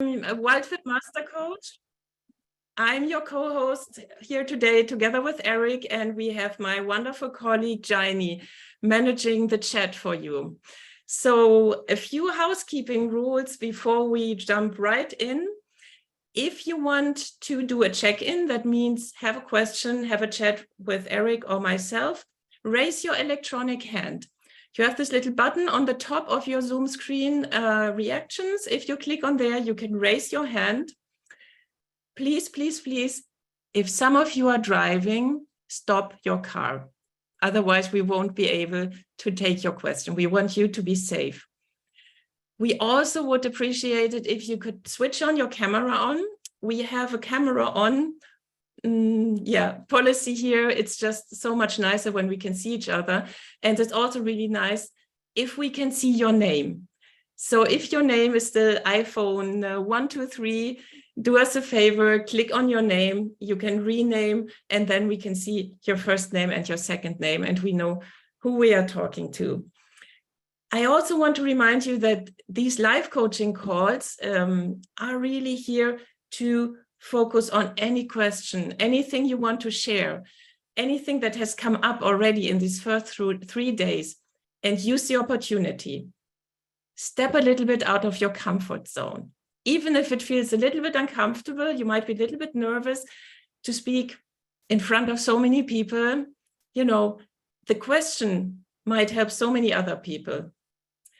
A WildFit Master Coach. I'm your co-host here today together with Eric, and we have my wonderful colleague Jaini managing the chat for you. So a few housekeeping rules before we jump right in. If you want to do a check-in, that means have a question, have a chat with Eric or myself, raise your electronic hand. You have this little button on the top of your Zoom screen, reactions. If you click on there, you can raise your hand. Please, please, please, if some of you are driving, stop your car. Otherwise, we won't be able to take your question. We want you to be safe. We also would appreciate it if you could switch on your camera on. We have a camera on policy here. It's just so much nicer when we can see each other. And it's also really nice if we can see your name. So if your name is the iPhone 123, do us a favor, click on your name. You can rename, and then we can see your first name and your second name, and we know who we are talking to. I also want to remind you that these live coaching calls are really here to focus on any question, anything you want to share, anything that has come up already in these first 3 days, and use the opportunity. Step a little bit out of your comfort zone. Even if it feels a little bit uncomfortable, you might be a little bit nervous to speak in front of so many people. You know, the question might help so many other people.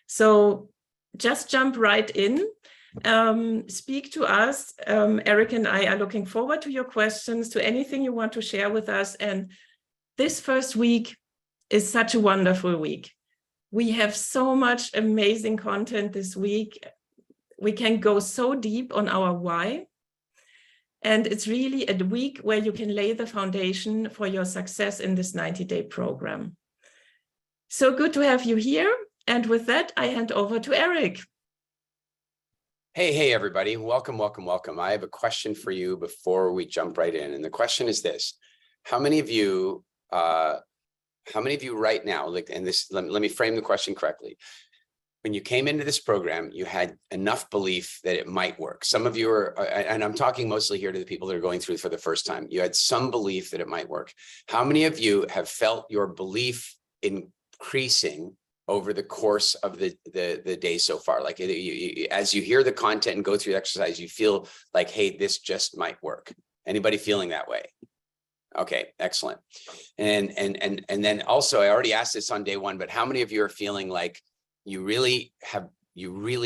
So just jump right in. Speak to us. Eric and I are looking forward to your questions, to anything you want to share with us. And this first week is such a wonderful week. We have so much amazing content this week. We can go so deep on our why. And it's really a week where you can lay the foundation for your success in this 90-day program. So good to have you here. And with that, I hand over to Eric. Hey, everybody. Welcome, welcome, welcome. I have a question for you before we jump right in. And the question is this: how many of you right now, and this, let me frame the question correctly. When you came into this program, you had enough belief that it might work. Some of you are, and I'm talking mostly here to the people that are going through for the first time, you had some belief that it might work. How many of you have felt your belief increasing over the course of the day so far? Like as you hear the content and go through the exercise, you feel like, hey, this just might work. Anybody feeling that way? Okay, excellent. And then also, I already asked this on day one, but how many of you are feeling like you really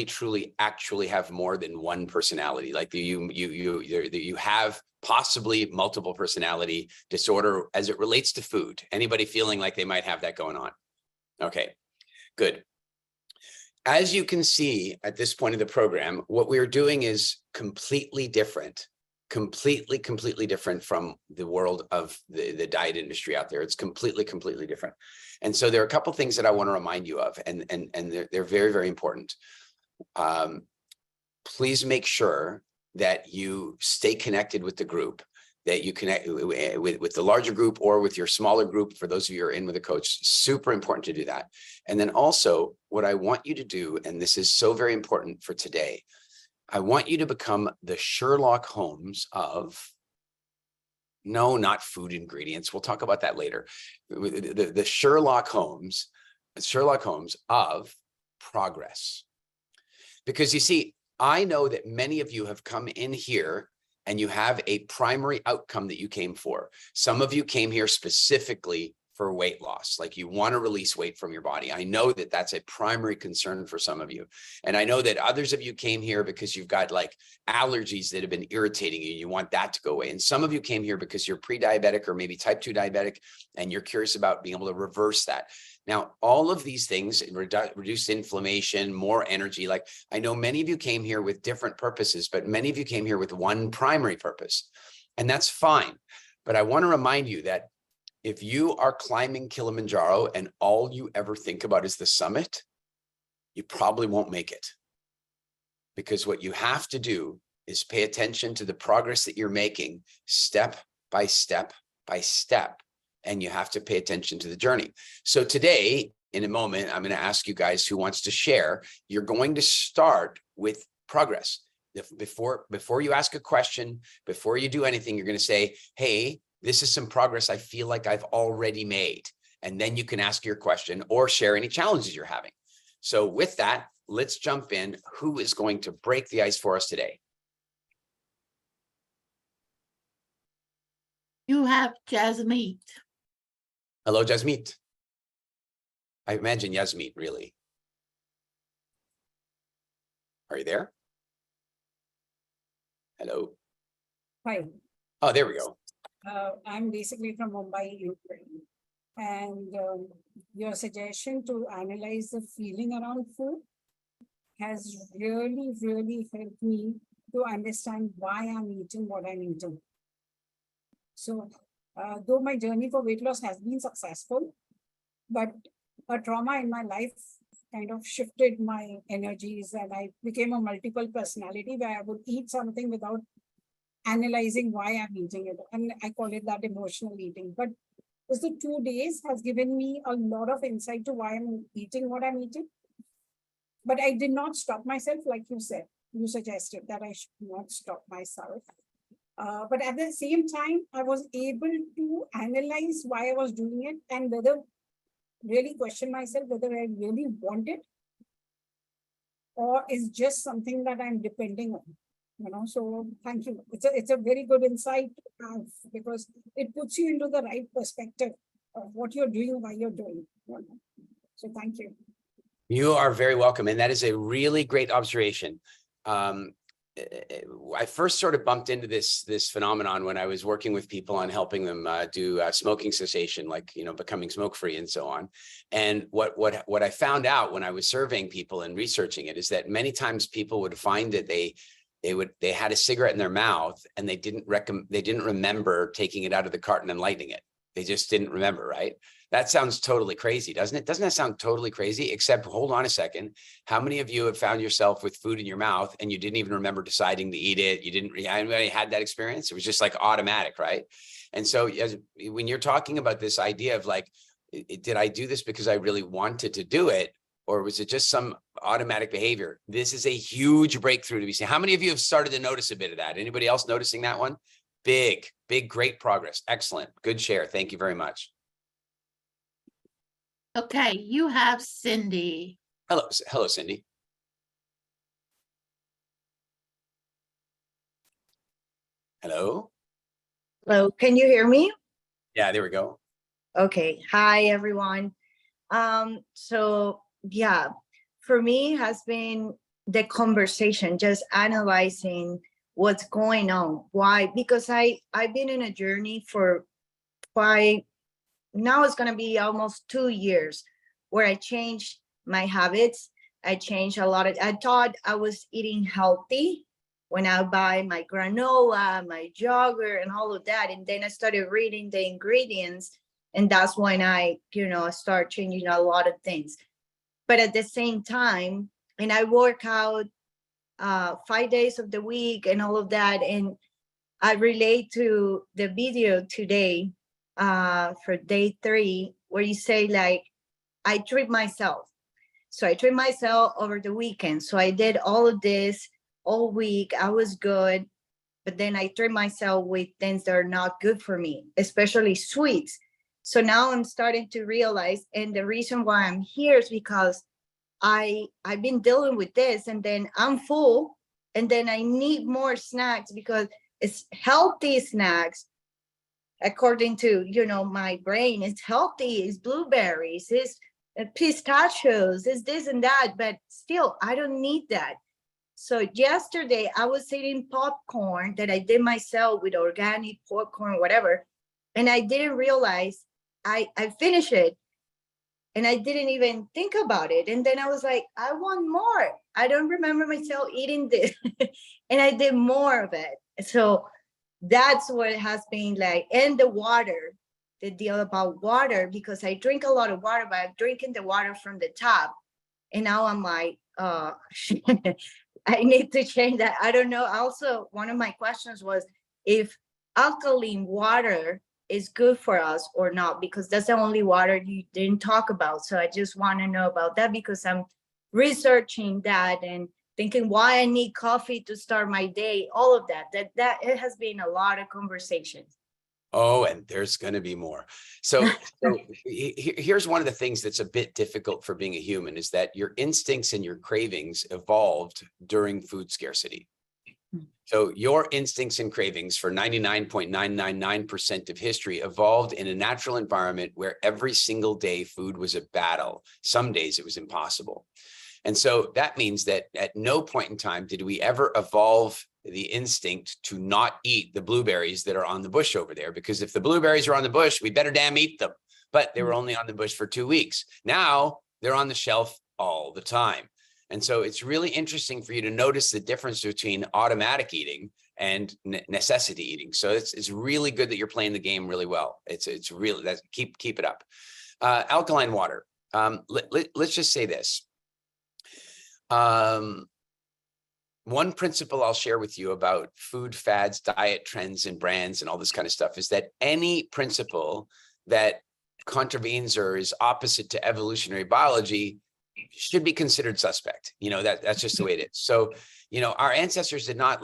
truly actually have more than one personality? Like you have possibly multiple personality disorder as it relates to food? Anybody feeling like they might have that going on? Okay, good. As you can see at this point of the program, what we're doing is completely different. Completely different from the world of the diet industry out there. It's completely different. And so there are a couple of things that I want to remind you of, and they're very, very important. Please make sure that you stay connected with the group, that you connect with the larger group or with your smaller group. For those of you who are in with a coach, super important to do that. And then also what I want you to do, and this is so very important for today, I want you to become the Sherlock Holmes of, no, not food ingredients. We'll talk about that later. The Sherlock Holmes of progress. Because you see, I know that many of you have come in here and you have a primary outcome that you came for. Some of you came here specifically for weight loss, like you want to release weight from your body. I know that that's a primary concern for some of you. And I know that others of you came here because you've got like allergies that have been irritating you. You want that to go away. And some of you came here because you're pre-diabetic or maybe type 2 diabetic, and you're curious about being able to reverse that. Now, all of these things, reduce inflammation, more energy. Like I know many of you came here with different purposes, but many of you came here with one primary purpose, and that's fine. But I want to remind you that if you are climbing Kilimanjaro and all you ever think about is the summit, you probably won't make it. Because what you have to do is pay attention to the progress that you're making step by step by step. And you have to pay attention to the journey. So today, in a moment, I'm going to ask you guys who wants to share. You're going to start with progress. before you ask a question, before you do anything, you're going to say, hey, this is some progress I feel like I've already made. And then you can ask your question or share any challenges you're having. So with that, let's jump in. Who is going to break the ice for us today? You have Jasmeet. Hello, Jasmeet. I imagine Jasmeet, really. Are you there? Hello. Hi, Oh, there we go. I'm basically from Mumbai, Ukraine. And your suggestion to analyze the feeling around food has really, really helped me to understand why I'm eating what I'm eating. So, though my journey for weight loss has been successful, but a trauma in my life kind of shifted my energies, and I became a multiple personality where I would eat something without analyzing why I'm eating it. And I call it that emotional eating. But just the 2 days has given me a lot of insight to why I'm eating what I'm eating. But I did not stop myself, like you said. You suggested that I should not stop myself. But at the same time, I was able to analyze why I was doing it and whether really question myself whether I really want it or is just something that I'm depending on. You know, so thank you. It's a very good insight to have because it puts you into the right perspective of what you're doing, why you're doing. You know. So thank you. You are very welcome. And that is a really great observation. I first sort of bumped into this phenomenon when I was working with people on helping them do smoking cessation, like, you know, becoming smoke free and so on. And what I found out when I was surveying people and researching it is that many times people would find that they had a cigarette in their mouth and they didn't remember taking it out of the carton and lighting it. They just didn't remember, right? That sounds totally crazy, doesn't it? Doesn't that sound totally crazy? Except, hold on a second. How many of you have found yourself with food in your mouth and you didn't even remember deciding to eat it? You didn't, anybody had that experience? It was just like automatic, right? And so when you're talking about this idea of like, did I do this because I really wanted to do it? Or was it just some automatic behavior? This is a huge breakthrough to be seen. How many of you have started to notice a bit of that? Anybody else noticing that one? Big, great progress. Excellent. Good share. Thank you very much. Okay, you have Cindy. Hello, Cindy. Hello. Hello, can you hear me? Yeah, there we go. Okay, hi everyone. So yeah, for me has been the conversation, just analyzing what's going on. Why? Because I've been in a journey for now it's going to be almost 2 years where I changed my habits. I changed a lot of, I thought I was eating healthy when I buy my granola, my jogger and all of that. And then I started reading the ingredients and that's when I start changing a lot of things. But at the same time, and I work out 5 days of the week and all of that. And I relate to the video today for day 3, where you say like, I treat myself. So I treat myself over the weekend. So I did all of this all week. I was good, but then I treat myself with things that are not good for me, especially sweets. So now I'm starting to realize, and the reason why I'm here is because I've been dealing with this, and then I'm full, and then I need more snacks because it's healthy snacks. According to, my brain, it's healthy, it's blueberries, it's pistachios, it's this and that, but still, I don't need that. So yesterday I was eating popcorn that I did myself with organic popcorn, whatever. And I didn't realize I finished it and I didn't even think about it. And then I was like, I want more. I don't remember myself eating this. And I did more of it. So that's what it has been like. And the water, the deal about water, because I drink a lot of water, but I'm drinking the water from the tap. And now I'm like, I need to change that. I don't know. Also, one of my questions was if alkaline water is good for us or not, because that's the only water you didn't talk about. So I just want to know about that because I'm researching that and thinking why I need coffee to start my day, all of that it has been a lot of conversations. Oh, and there's going to be more. So here's one of the things that's a bit difficult for being a human is that your instincts and your cravings evolved during food scarcity. So your instincts and cravings for 99.999% of history evolved in a natural environment where every single day food was a battle. Some days it was impossible. And so that means that at no point in time did we ever evolve the instinct to not eat the blueberries that are on the bush over there, because if the blueberries are on the bush, we better damn eat them. But they were only on the bush for 2 weeks. Now they're on the shelf all the time. And so it's really interesting for you to notice the difference between automatic eating and necessity eating. So it's really good that you're playing the game really well. It's really, keep it up. Alkaline water. Let's just say this. One principle I'll share with you about food fads, diet trends, and brands and all this kind of stuff is that any principle that contravenes or is opposite to evolutionary biology should be considered suspect. That's just the way it is. So, our ancestors did not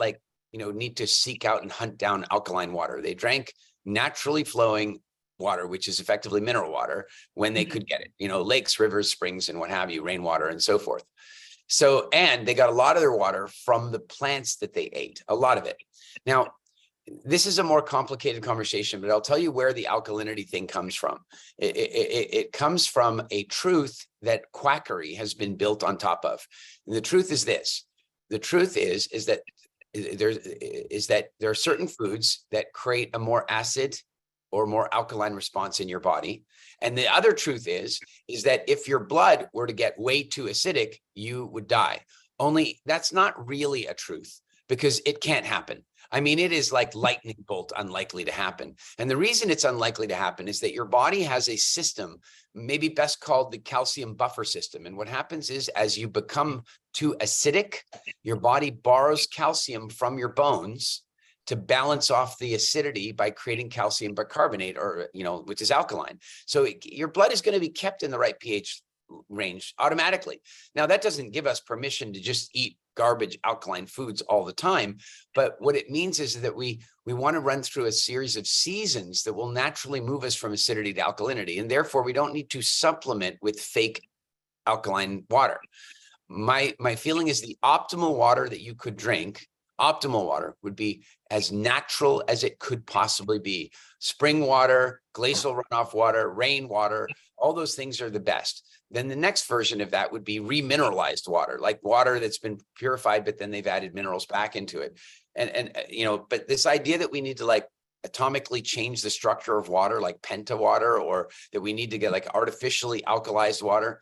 need to seek out and hunt down alkaline water. They drank naturally flowing water, which is effectively mineral water, when they could get it, lakes, rivers, springs, and what have you, rainwater, and so forth. So, and they got a lot of their water from the plants that they ate, a lot of it. Now, this is a more complicated conversation, but I'll tell you where the alkalinity thing comes from. It comes from a truth that quackery has been built on top of. And the truth is this. The truth is that there are certain foods that create a more acid or more alkaline response in your body. And the other truth is that if your blood were to get way too acidic, you would die. Only that's not really a truth, because it can't happen. I mean, it is like lightning bolt unlikely to happen. And the reason it's unlikely to happen is that your body has a system, maybe best called the calcium buffer system. And what happens is, as you become too acidic, your body borrows calcium from your bones to balance off the acidity by creating calcium bicarbonate, or, which is alkaline. So your blood is going to be kept in the right pH range automatically. Now, that doesn't give us permission to just eat garbage alkaline foods all the time. But what it means is that we want to run through a series of seasons that will naturally move us from acidity to alkalinity. And therefore, we don't need to supplement with fake alkaline water. My feeling is the optimal water that you could drink, optimal water, would be as natural as it could possibly be. Spring water, glacial runoff water, rainwater, all those things are the best. Then the next version of that would be remineralized water, like water that's been purified, but then they've added minerals back into it. But this idea that we need to atomically change the structure of water, like penta water, or that we need to get artificially alkalized water,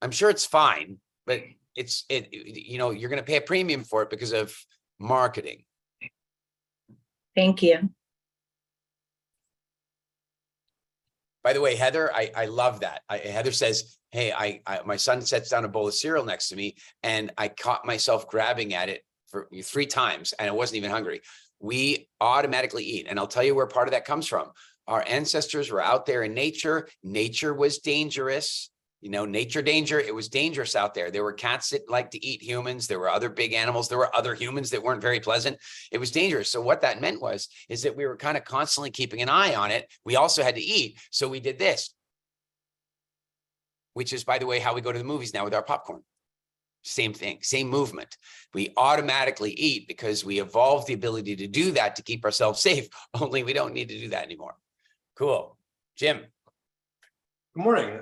I'm sure it's fine, but you're going to pay a premium for it because of marketing. Thank you. By the way, Heather, I love that. Heather says, hey, my son sets down a bowl of cereal next to me and I caught myself grabbing at it for 3 times and I wasn't even hungry. We automatically eat. And I'll tell you where part of that comes from. Our ancestors were out there in nature. Nature was dangerous. Nature danger. It was dangerous out there. There were cats that liked to eat humans. There were other big animals. There were other humans that weren't very pleasant. It was dangerous. So what that meant is that we were kind of constantly keeping an eye on it. We also had to eat. So we did this, which is, by the way, how we go to the movies now with our popcorn. Same thing, same movement. We automatically eat because we evolved the ability to do that to keep ourselves safe. Only we don't need to do that anymore. Cool. Jim. Good morning.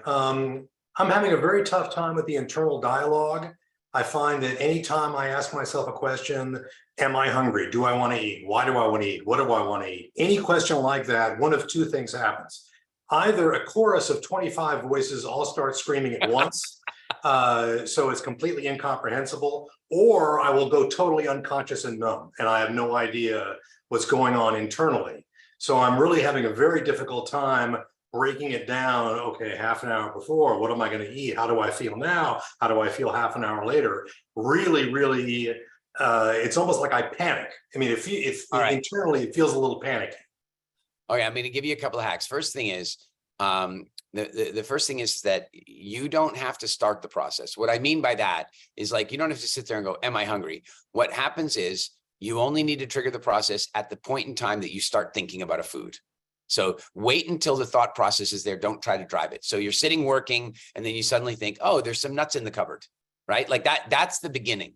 I'm having a very tough time with the internal dialogue. I find that anytime I ask myself a question, am I hungry? Do I want to eat? Why do I want to eat? What do I want to eat? Any question like that, one of 2 things happens. Either a chorus of 25 voices all start screaming at once, so it's completely incomprehensible, or I will go totally unconscious and numb, and I have no idea what's going on internally. So I'm really having a very difficult time breaking it down. Okay, half an hour before, what am I going to eat? How do I feel now? How do I feel half an hour later? Really, it's almost like I panic. I mean, if right. Internally, it feels a little panicky. Okay, I'm going to give you a couple of hacks. First thing is, The first thing is that you don't have to start the process. What I mean by that is like, you don't have to sit there and go, am I hungry? What happens is you only need to trigger the process at the point in time that you start thinking about a food. So wait until the thought process is there. Don't try to drive it. So you're sitting working and then you suddenly think, oh, there's some nuts in the cupboard, right? Like that's the beginning.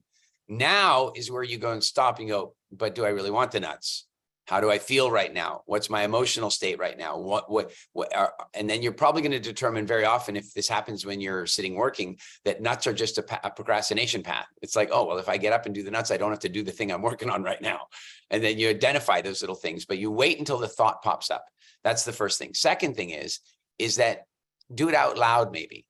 Now is where you go and stop and go, but do I really want the nuts? How do I feel right now? What's my emotional state right now? And then you're probably going to determine very often, if this happens when you're sitting working, that nuts are just a procrastination path. It's like, oh, well, if I get up and do the nuts, I don't have to do the thing I'm working on right now. And then you identify those little things, but you wait until the thought pops up. That's the first thing. Second thing is that do it out loud, maybe.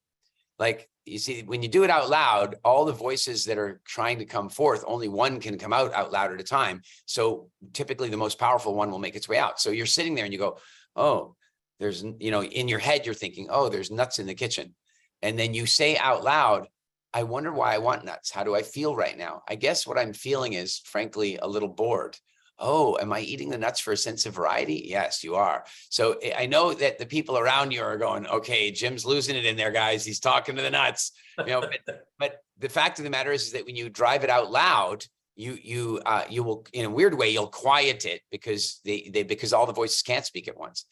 Like, you see, when you do it out loud, all the voices that are trying to come forth, only one can come out loud at a time. So typically the most powerful one will make its way out. So you're sitting there and you go, oh, there's, in your head, you're thinking, oh, there's nuts in the kitchen. And then you say out loud, I wonder why I want nuts. How do I feel right now? I guess what I'm feeling is, frankly, a little bored. Oh, am I eating the nuts for a sense of variety? Yes, you are. So I know that the people around you are going, okay, Jim's losing it in there, guys. He's talking to the nuts. But the fact of the matter is that when you drive it out loud, you will, in a weird way, you'll quiet it because because all the voices can't speak at once.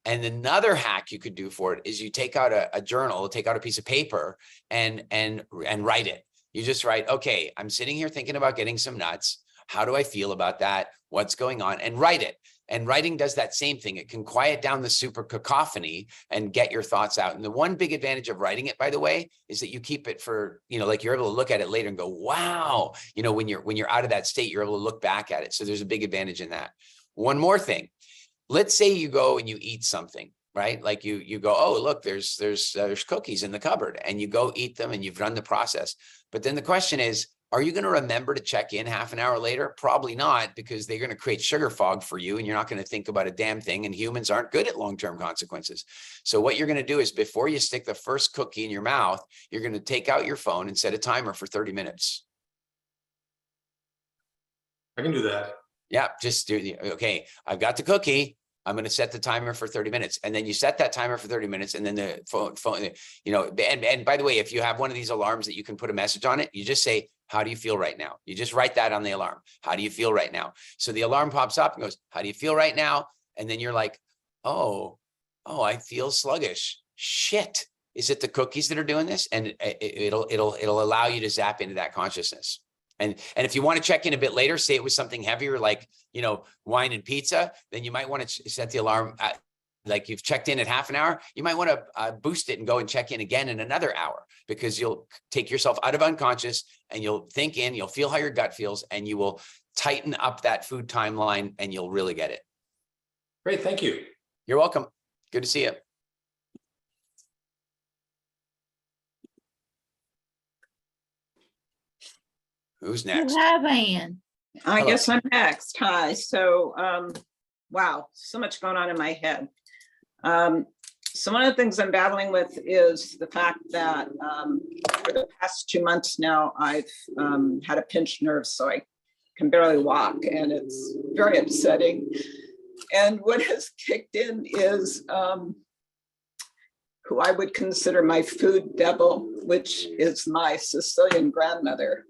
And another hack you could do for it is you take out a journal, take out a piece of paper and write it. You just write, okay, I'm sitting here thinking about getting some nuts. How do I feel about that? What's going on? And write it. And writing does that same thing. It can quiet down the super cacophony and get your thoughts out. And the one big advantage of writing it, by the way, is that you keep it for, like you're able to look at it later and go, wow, when you're out of that state, you're able to look back at it. So there's a big advantage in that. One more thing. Let's say you go and you eat something, right? Like you go, oh, look, there's cookies in the cupboard, and you go eat them and you've run the process. But then the question is, are you going to remember to check in half an hour later? Probably not, because they're going to create sugar fog for you and you're not going to think about a damn thing, and humans aren't good at long-term consequences. So what you're going to do is, before you stick the first cookie in your mouth, you're going to take out your phone and set a timer for 30 minutes. I can do that. Yeah, just do okay, I've got the cookie. I'm going to set the timer for 30 minutes. And then you set that timer for 30 minutes. And then the phone, and by the way, if you have one of these alarms that you can put a message on it, you just say, how do you feel right now? You just write that on the alarm. How do you feel right now? So the alarm pops up and goes, how do you feel right now? And then you're like, oh, I feel sluggish. Shit. Is it the cookies that are doing this? And it'll allow you to zap into that consciousness. And if you want to check in a bit later, say it was something heavier, like, wine and pizza, then you might want to set the alarm at, like, you've checked in at half an hour, you might want to boost it and go and check in again in another hour, because you'll take yourself out of unconscious and you'll think in, you'll feel how your gut feels, and you will tighten up that food timeline and you'll really get it. Great. Thank you. You're welcome. Good to see you. Who's next? You have Ann. I Hello. guess I'm next. Hi. So, wow, so much going on in my head. So one of the things I'm battling with is the fact that for the past 2 months now, I've had a pinched nerve, so I can barely walk, and it's very upsetting. And what has kicked in is who I would consider my food devil, which is my Sicilian grandmother,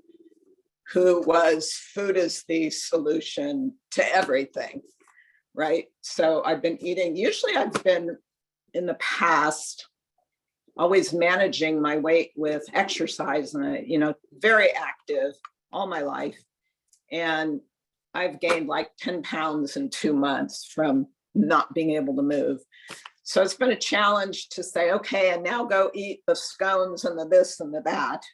who was food is the solution to everything, right? So I've been eating, usually I've been in the past, always managing my weight with exercise, and very active all my life. And I've gained like 10 pounds in 2 months from not being able to move. So it's been a challenge to say, okay, and now go eat the scones and the this and the that.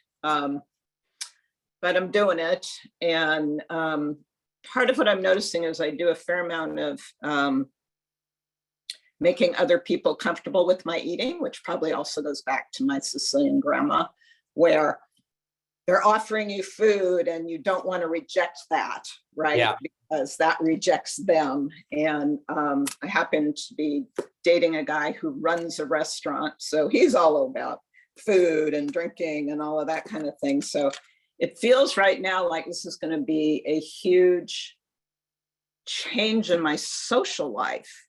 But I'm doing it. And part of what I'm noticing is I do a fair amount of making other people comfortable with my eating, which probably also goes back to my Sicilian grandma, where they're offering you food and you don't want to reject that, right? Yeah. Because that rejects them. And I happen to be dating a guy who runs a restaurant. So he's all about food and drinking and all of that kind of thing. So it feels right now like this is going to be a huge change in my social life.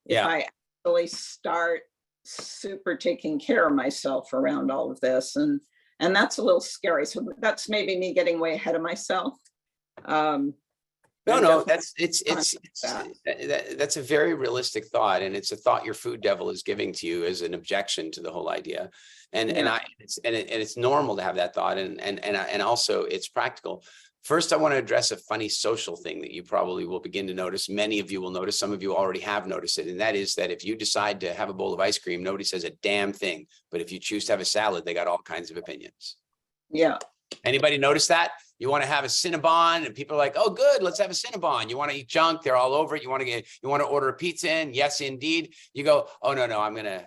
Yeah. If I actually start super taking care of myself around all of this. And that's a little scary. So that's maybe me getting way ahead of myself. No, I'm that's a very realistic thought, and it's a thought your food devil is giving to you as an objection to the whole idea, and it's normal to have that thought, and also it's practical. First, I want to address a funny social thing that you probably will begin to notice. Many of you will notice, some of you already have noticed it, and that is that if you decide to have a bowl of ice cream, nobody says a damn thing, but if you choose to have a salad, they got all kinds of opinions. Yeah. Anybody notice that? You want to have a Cinnabon and people are like, oh, good, let's have a Cinnabon. You want to eat junk, they're all over it. You want to order a pizza in? Yes, indeed. You go, oh, no, I'm going to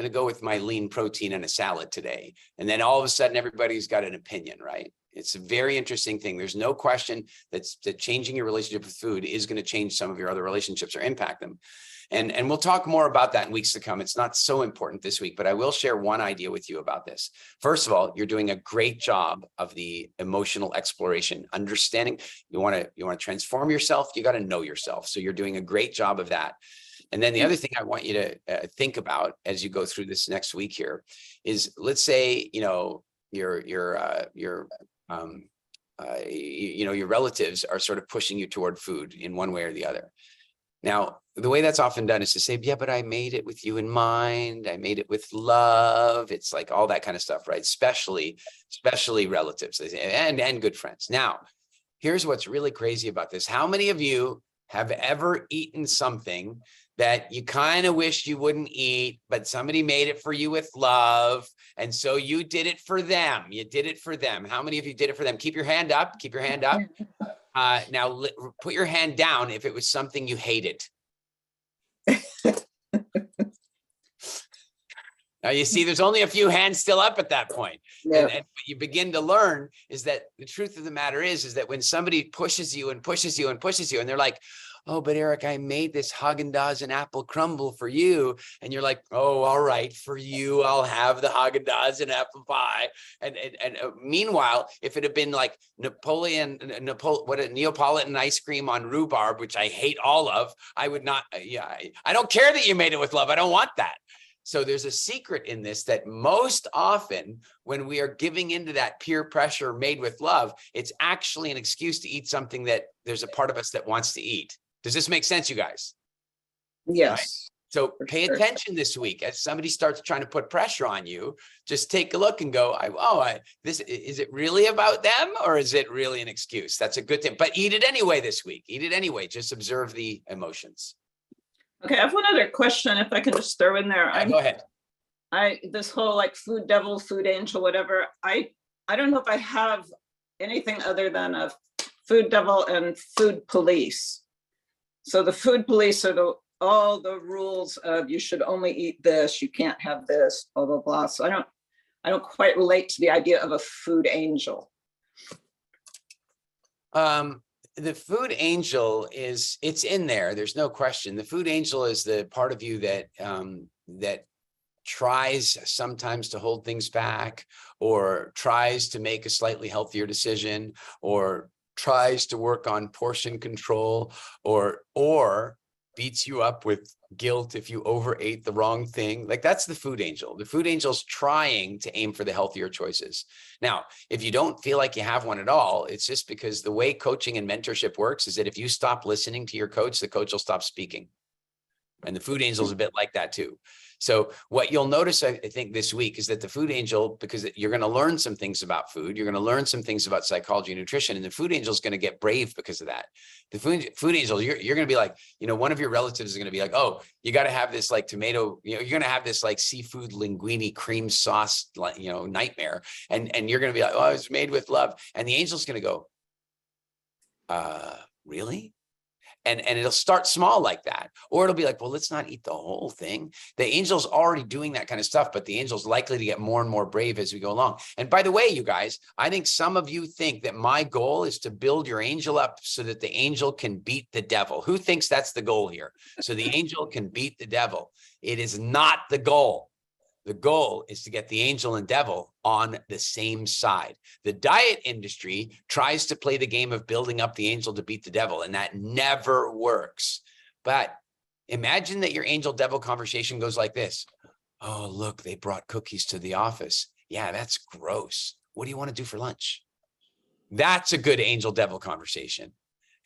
go with my lean protein and a salad today. And then all of a sudden, everybody's got an opinion, right? It's a very interesting thing. There's no question that changing your relationship with food is going to change some of your other relationships or impact them. And we'll talk more about that in weeks to come. It's not so important this week, but I will share one idea with you about this. First of all, you're doing a great job of the emotional exploration, understanding. You want to transform yourself. You got to know yourself. So you're doing a great job of that. And then the other thing I want you to think about as you go through this next week here is, let's say, your relatives are sort of pushing you toward food in one way or the other. Now, the way that's often done is to say, yeah, but I made it with you in mind. I made it with love. It's like all that kind of stuff, right? Especially relatives and good friends. Now, here's what's really crazy about this. How many of you have ever eaten something that you kind of wish you wouldn't eat, but somebody made it for you with love, and so you did it for them? You did it for them. How many of you did it for them? Keep your hand up. Keep your hand up. Now, put your hand down if it was something you hated. Now, you see, there's only a few hands still up at that point. Yeah. And what you begin to learn is that the truth of the matter is that when somebody pushes you and pushes you and pushes you, and they're like, oh, but Eric, I made this Haagen-Dazs and apple crumble for you. And you're like, oh, all right, for you, I'll have the Haagen-Dazs and apple pie. And meanwhile, if it had been like Neapolitan ice cream on rhubarb, which I hate all of, I would not, I don't care that you made it with love. I don't want that. So there's a secret in this, that most often when we are giving into that peer pressure made with love, it's actually an excuse to eat something that there's a part of us that wants to eat. Does this make sense, you guys? Yes. Right? So pay attention this week as somebody starts trying to put pressure on you. Just take a look and go, is it really about them, or is it really an excuse? That's a good thing. But eat it anyway this week. Eat it anyway. Just observe the emotions. Okay, I have one other question, if I can just throw in there. Go ahead. This whole like food devil, food angel, whatever, I don't know if I have anything other than a food devil and food police. So the food police are all the rules of you should only eat this, you can't have this, blah, blah, blah. So I don't quite relate to the idea of a food angel. The food angel it's in there. There's no question. The food angel is the part of you that tries sometimes to hold things back, or tries to make a slightly healthier decision, or tries to work on portion control, or beats you up with guilt if you overate the wrong thing. Like, that's the food angel. The food angel's trying to aim for the healthier choices. Now, if you don't feel like you have one at all, it's just because the way coaching and mentorship works is that if you stop listening to your coach, the coach will stop speaking. And the food angel is a bit like that too. So what you'll notice, I think, this week is that the food angel, because you're going to learn some things about food, you're going to learn some things about psychology and nutrition, and the food angel is going to get brave because of that. The food angel, you're going to be like, one of your relatives is going to be like, oh, you got to have this like tomato, you're going to have this like seafood linguine cream sauce, nightmare. And you're going to be like, oh, it's made with love. And the angel's going to go, really? And it'll start small like that, or it'll be like, well, let's not eat the whole thing. The angel's already doing that kind of stuff, but the angel's likely to get more and more brave as we go along. And by the way, you guys, I think some of you think that my goal is to build your angel up so that the angel can beat the devil. Who thinks that's the goal here? So the angel can beat the devil. It is not the goal. The goal is to get the angel and devil on the same side. The diet industry tries to play the game of building up the angel to beat the devil, and that never works. But Imagine that your angel devil conversation goes like this. Oh, look, they brought cookies to the office. Yeah, that's gross. What do you want to do for lunch? That's a good angel devil conversation.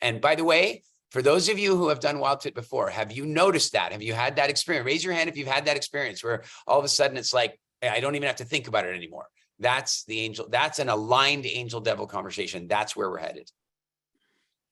And by the way, for those of you who have done Wild Fit before, have you noticed that? Have you had that experience? Raise your hand if you've had that experience where all of a sudden it's like, I don't even have to think about it anymore. That's the angel. That's an aligned angel devil conversation. That's where we're headed.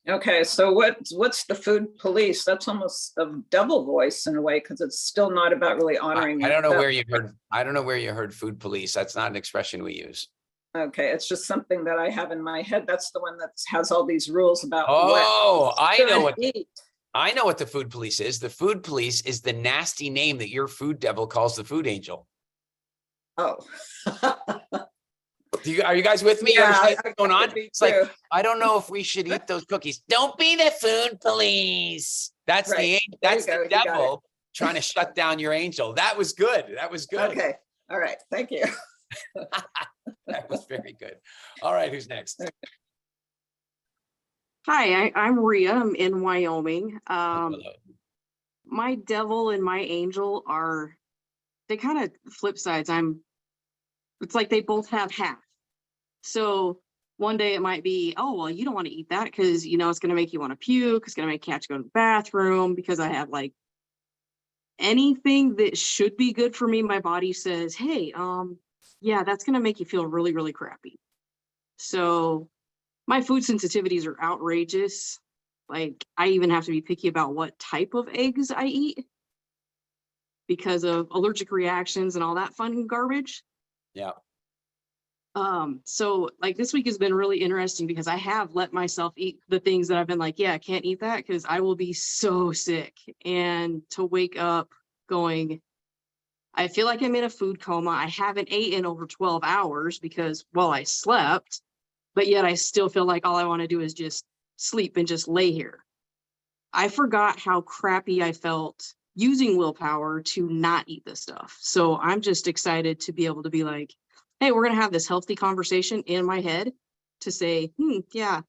Okay, so what's the food police? That's almost a double voice in a way, because it's still not about really honoring. I don't know yourself. where you heard. I don't know where you heard food police. That's not an expression we use. Okay, it's just something that I have in my head. That's the one that has all these rules about. Oh, I know what. Eat. I know what the food police is. The food police is the nasty name that your food devil calls the food angel. Oh. Are you guys with me? Yeah, You understand what's going on? It's too. like, I don't know if we should eat those cookies. Don't be the food police. That's Right. that's There you the go. You got devil trying to shut down your angel. That was good. That was good. Okay, all right, thank you. That was very good. All right, who's next? Hi, I'm Rhea. I'm in Wyoming. Hello. My devil and my angel are, they kind of flip sides. It's like they both have half. So one day it might be, oh, well, you don't want to eat that because, you know, it's going to make you want to puke. It's going to make you have to go to the bathroom because I have like anything that should be good for me. My body says, hey, yeah, that's going to make you feel really, really crappy. So my food sensitivities are outrageous. Like I even have to be picky about what type of eggs I eat because of allergic reactions and all that fun garbage. Yeah. So like this week has been really interesting because I have let myself eat the things that I've been like, yeah, I can't eat that because I will be so sick. And to wake up going, I feel like I'm in a food coma. I haven't eaten in over 12 hours because, well, I slept, but yet I still feel like all I want to do is just sleep and just lay here. I forgot how crappy I felt using willpower to not eat this stuff. So I'm just excited to be able to be like, hey, we're going to have this healthy conversation in my head to say, yeah,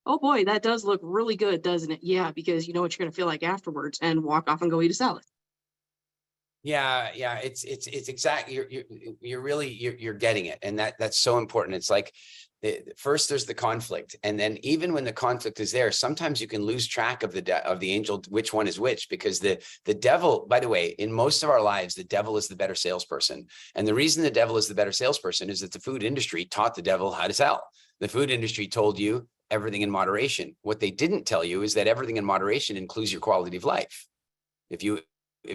oh boy, that does look really good, doesn't it? Yeah, because you know what you're going to feel like afterwards, and walk off and go eat a salad. Yeah, it's exactly, you're getting it. And that's so important. It's like, first there's the conflict. And then even when the conflict is there, sometimes you can lose track of the angel, which one is which, because the devil, by the way, in most of our lives, the devil is the better salesperson. And the reason the devil is the better salesperson is that the food industry taught the devil how to sell. The food industry told you everything in moderation. What they didn't tell you is that everything in moderation includes your quality of life. If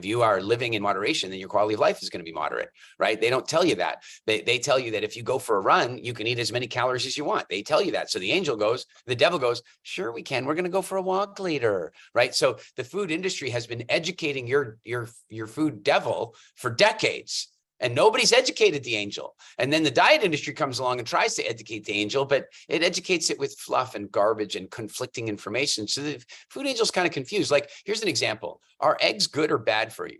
you are living in moderation, then your quality of life is going to be moderate, right? They don't tell you that. They tell you that if you go for a run, you can eat as many calories as you want. They tell you that. So the devil goes, sure we can. We're going to go for a walk later, right? So the food industry has been educating your food devil for decades. And nobody's educated the angel. And then the diet industry comes along and tries to educate the angel, but it educates it with fluff and garbage and conflicting information. So the food angel's kind of confused. Like, here's an example. Are eggs good or bad for you?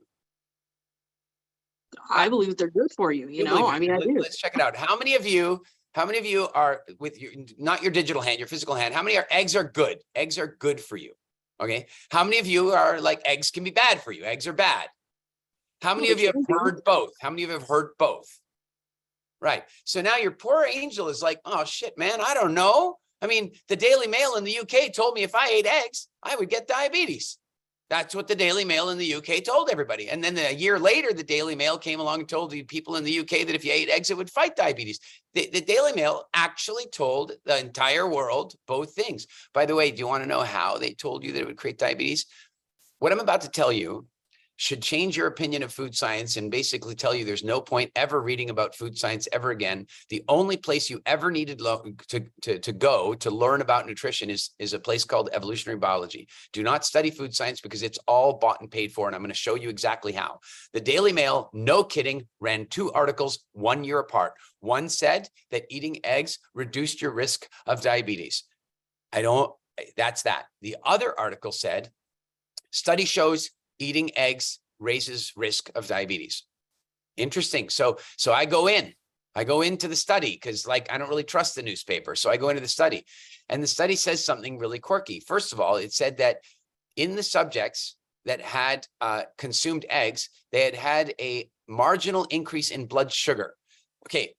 I believe that they're good for you. You know, I mean, I do. Let's check it out. How many of you are with your, not your digital hand, your physical hand? How many eggs are good? Eggs are good for you. Okay. How many of you are like, eggs can be bad for you? Eggs are bad. How many of you have heard both? How many of you have heard both? Right. So now your poor angel is like, oh shit, man, I don't know. I mean, the Daily Mail in the UK told me if I ate eggs, I would get diabetes. That's what the Daily Mail in the UK told everybody. And then a year later, the Daily Mail came along and told the people in the UK that if you ate eggs, it would fight diabetes. The Daily Mail actually told the entire world both things. By the way, do you want to know how they told you that it would create diabetes? What I'm about to tell you should change your opinion of food science and basically tell you there's no point ever reading about food science ever again. The only place you ever needed to go to learn about nutrition is a place called evolutionary biology. Do not study food science because it's all bought and paid for, and I'm going to show you exactly how. The Daily Mail, no kidding, ran 2 articles 1 year apart. One said that eating eggs reduced your risk of diabetes. That's that. The other article said, study shows eating eggs raises risk of diabetes. Interesting. So I go into the study because like, I don't really trust the newspaper. So I go into the study, and the study says something really quirky. First of all, it said that in the subjects, that had consumed eggs, they had a marginal increase in blood sugar. Okay,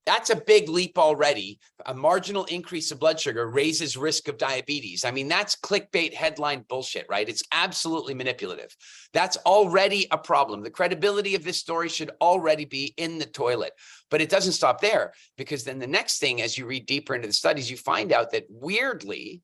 that's a big leap already. A marginal increase of blood sugar raises risk of diabetes. I mean, that's clickbait headline bullshit, right? It's absolutely manipulative. That's already a problem. The credibility of this story should already be in the toilet. But it doesn't stop there, because then the next thing, as you read deeper into the studies, you find out that weirdly,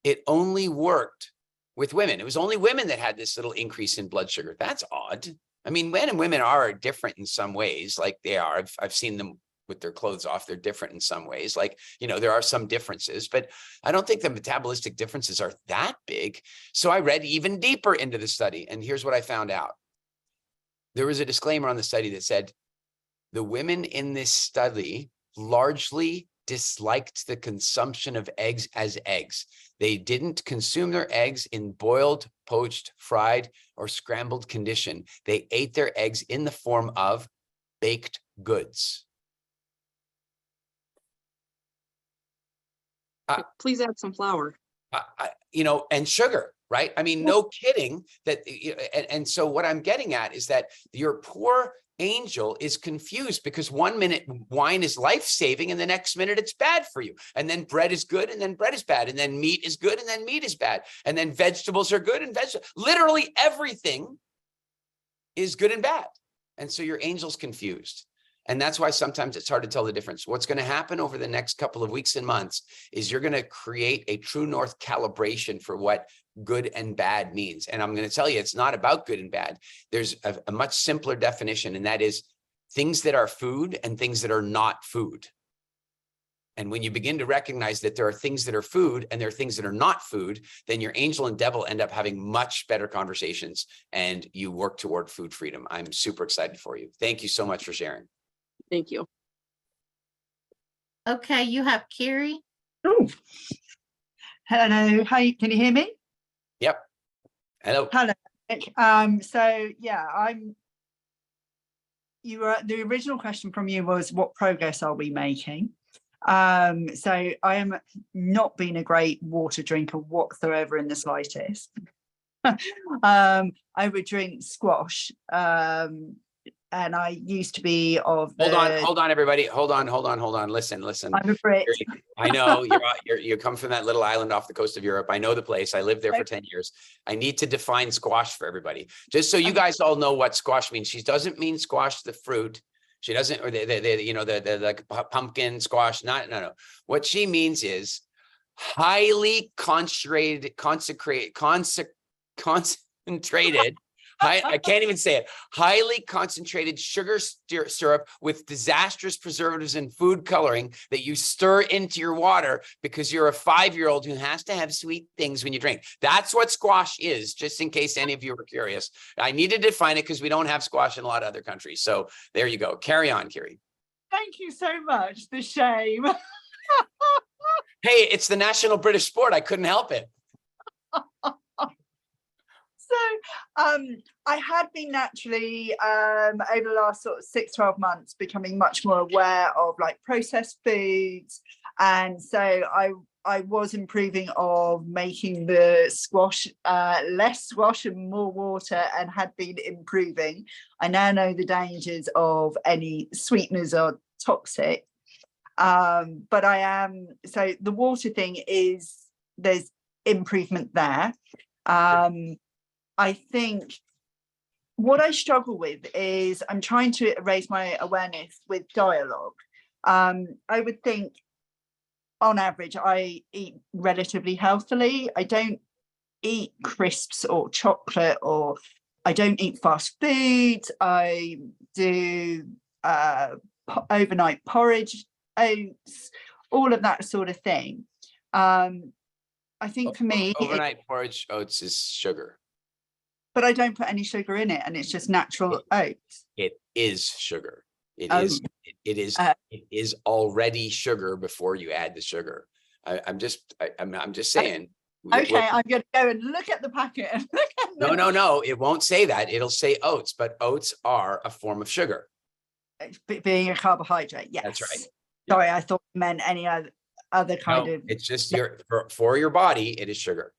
it only worked with women. It was only women that had this little increase in blood sugar. That's odd. I mean, men and women are different in some ways, like they are. I've seen them with their clothes off. They're different in some ways. Like, you know, there are some differences, but I don't think the metabolistic differences are that big. So I read even deeper into the study, and here's what I found out. There was a disclaimer on the study that said the women in this study largely disliked the consumption of eggs as eggs. They didn't consume their eggs in boiled, poached, fried, or scrambled condition. They ate their eggs in the form of baked goods. Please add some flour. You know, and sugar, right? I mean, no kidding that. And so what I'm getting at is that your poor angel is confused, because 1 minute wine is life-saving and the next minute it's bad for you. And then bread is good and then bread is bad. And then meat is good and then meat is bad. And then vegetables are good and vegetables. Literally everything is good and bad. And so your angel's confused. And that's why sometimes it's hard to tell the difference. What's going to happen over the next couple of weeks and months is you're going to create a true north calibration for what good and bad means. And I'm going to tell you, it's not about good and bad. There's a much simpler definition, and that is things that are food and things that are not food. And when you begin to recognize that there are things that are food and there are things that are not food, then your angel and devil end up having much better conversations, and you work toward food freedom. I'm super excited for you. Thank you so much for sharing. Thank you. Okay, you have Carrie. Oh, hello. Hi, can you hear me? Yep. Hello. Hello. So yeah, the original question from you was, what progress are we making? So I am not being a great water drinker whatsoever in the slightest. I would drink squash. And I used to be of Hold on, everybody. Hold on. Listen. I'm a Brit. I know you come from that little island off the coast of Europe. I know the place. I lived there for 10 years. I need to define squash for everybody, just so you guys all know what squash means. She doesn't mean squash the fruit. She doesn't, or the like pumpkin squash. No. What she means is highly concentrated. I can't even say it. Highly concentrated sugar syrup with disastrous preservatives and food coloring that you stir into your water because you're a 5-year-old who has to have sweet things when you drink. That's what squash is, just in case any of you were curious. I need to define it because we don't have squash in a lot of other countries. So there you go. Carry on, Kiri. Thank you so much. The shame. Hey, it's the national British sport. I couldn't help it. So I had been naturally over the last sort of 6-12 months becoming much more aware of like processed foods, and so I was improving of making the squash less squash and more water, and had been improving. I now know the dangers of any sweeteners are toxic, but I am, so the water thing is, there's improvement there. I think what I struggle with is I'm trying to raise my awareness with dialogue. I would think on average, I eat relatively healthily. I don't eat crisps or chocolate, or I don't eat fast food. I do overnight porridge, oats, all of that sort of thing. I think for me, overnight porridge oats is sugar. But I don't put any sugar in it, and it's just natural oats. It is sugar. It is already sugar before you add the sugar. I'm just saying. Okay, I'm going to go and look at the packet. No, it won't say that. It'll say oats, but oats are a form of sugar. Being a carbohydrate, yes. That's right. Sorry, I thought you meant any other kind of. It's just for your body, it is sugar.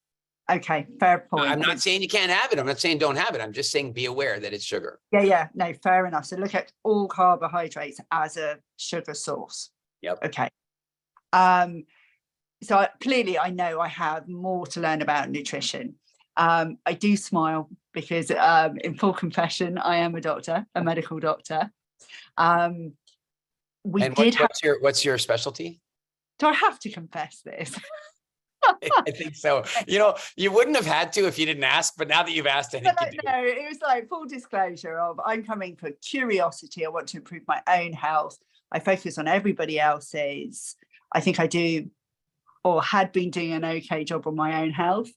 Okay, fair point. I'm not saying you can't have it. I'm not saying don't have it. I'm just saying be aware that it's sugar. Yeah, no, fair enough. So look at all carbohydrates as a sugar source. Yep. Okay. So clearly I know I have more to learn about nutrition. I do smile because in full confession, I am a doctor, a medical doctor. What's your specialty? Do I have to confess this? I think so. You wouldn't have had to if you didn't ask, but now that you've asked, I think you do. No, it was like full disclosure of I'm coming for curiosity. I want to improve my own health. I focus on everybody else's. I think I do or had been doing an okay job on my own health,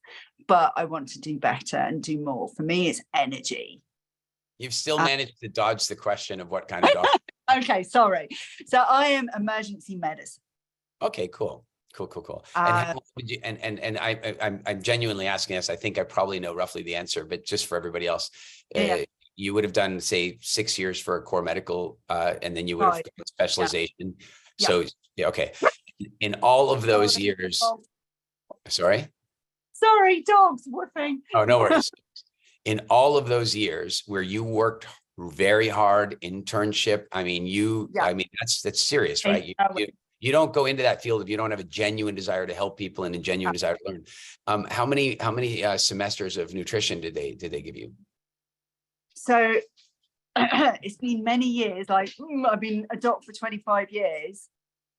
but I want to do better and do more. For me, it's energy. You've still managed to dodge the question of what kind of doctor. Okay, sorry. So I am emergency medicine. Okay, cool. And I'm genuinely asking this. I think I probably know roughly the answer, but just for everybody else, you would have done, say, 6 years for a core medical, and then you would have got specialization. Yeah. So, okay. In all of those years, sorry, dogs whooping. Oh, no worries. In all of those years where you worked very hard, internship, I mean, that's serious, right? You don't go into that field if you don't have a genuine desire to help people and a genuine desire to learn. How many semesters of nutrition did they give you? So it's been many years. Like I've been a doc for 25 years.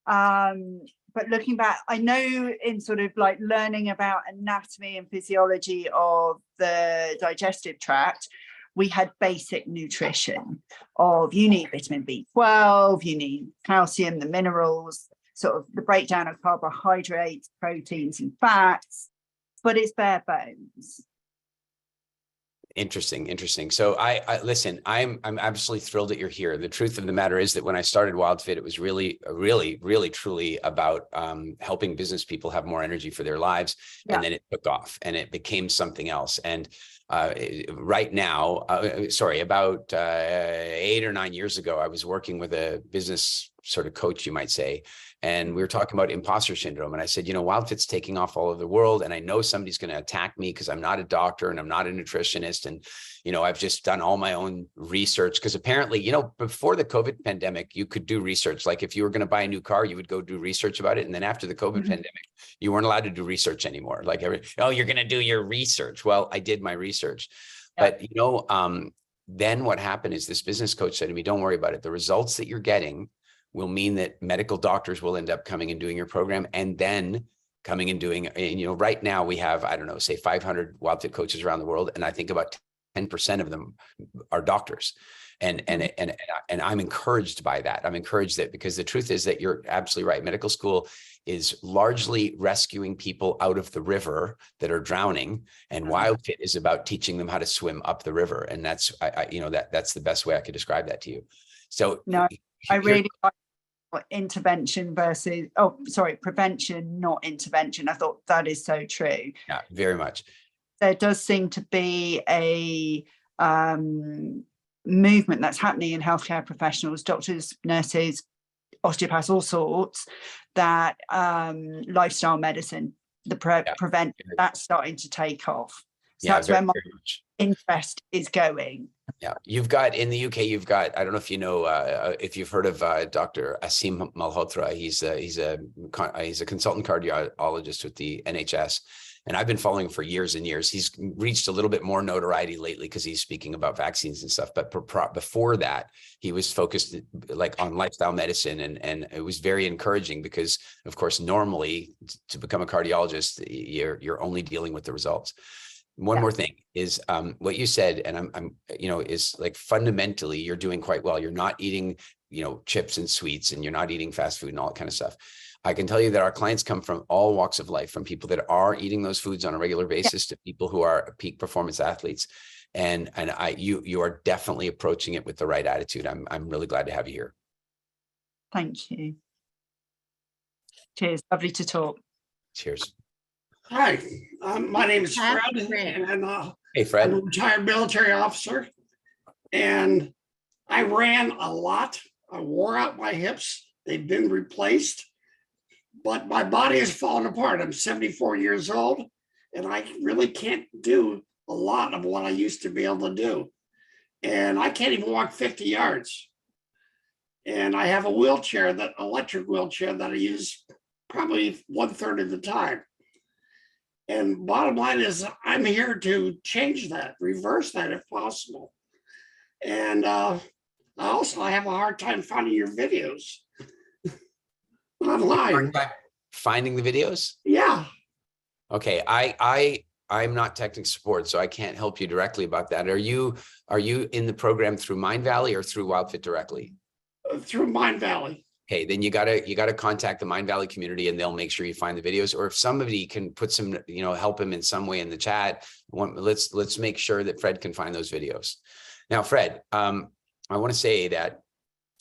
But looking back, I know in sort of like learning about anatomy and physiology of the digestive tract, we had basic nutrition of you need vitamin B12, you need calcium, the minerals, sort of the breakdown of carbohydrates, proteins and fats, but it's bare bones. Interesting. So I listen, I'm absolutely thrilled that you're here. The truth of the matter is that when I started WildFit, it was really, truly about helping business people have more energy for their lives. And then it took off and it became something else. And right now, about 8 or 9 years ago, I was working with a business sort of coach, you might say. And we were talking about imposter syndrome. And I said, WildFit's taking off all over the world. And I know somebody's going to attack me because I'm not a doctor and I'm not a nutritionist. And, I've just done all my own research because apparently, before the COVID pandemic, you could do research. Like if you were going to buy a new car, you would go do research about it. And then after the COVID pandemic, you weren't allowed to do research anymore. Like, you're going to do your research. Well, I did my research. But, then what happened is this business coach said to me, don't worry about it. The results that you're getting will mean that medical doctors will end up coming and doing your program and then coming and doing, right now we have, I don't know, say 500 WildFit coaches around the world. And I think about 10% of them are doctors. And I'm encouraged by that. I'm encouraged that because the truth is that you're absolutely right. Medical school is largely rescuing people out of the river that are drowning, and WildFit is about teaching them how to swim up the river. And that's, that's the best way I could describe that to you. So no, I really like intervention versus prevention, not intervention. I thought that is so true. Yeah, very much. There does seem to be a movement that's happening in healthcare professionals, doctors, nurses, osteopaths, all sorts, that lifestyle medicine, the prevent, that's starting to take off. So that's where my interest is going. Yeah, you've got in the UK, I don't know if you know, if you've heard of Dr. Asim Malhotra. He's a consultant cardiologist with the NHS. And I've been following him for years and years. He's reached a little bit more notoriety lately because he's speaking about vaccines and stuff. But before that, he was focused like on lifestyle medicine. And it was very encouraging because, of course, normally to become a cardiologist, you're only dealing with the results. One more thing is what you said, and I'm is like fundamentally you're doing quite well. You're not eating, chips and sweets, and you're not eating fast food and all that kind of stuff. I can tell you that our clients come from all walks of life, from people that are eating those foods on a regular basis to people who are peak performance athletes. And you are definitely approaching it with the right attitude. I'm really glad to have you here. Thank you. Cheers. Lovely to talk. Cheers. Hi, my name is Fred, and hey, Fred. I'm a retired military officer, and I ran a lot. I wore out my hips. They've been replaced, but my body has fallen apart. I'm 74 years old, and I really can't do a lot of what I used to be able to do. And I can't even walk 50 yards. And I have a wheelchair, that electric wheelchair that I use probably 1/3 of the time. And bottom line is I'm here to change that, reverse that if possible. And I have a hard time finding your videos online. Finding the videos? Yeah. Okay, I'm not technical support, so I can't help you directly about that. Are you in the program through Mind Valley or through WildFit directly? Through Mind Valley. Okay, then you gotta contact the Mind Valley community and they'll make sure you find the videos. Or if somebody can put some, help him in some way in the chat, let's make sure that Fred can find those videos. Now, Fred, I want to say that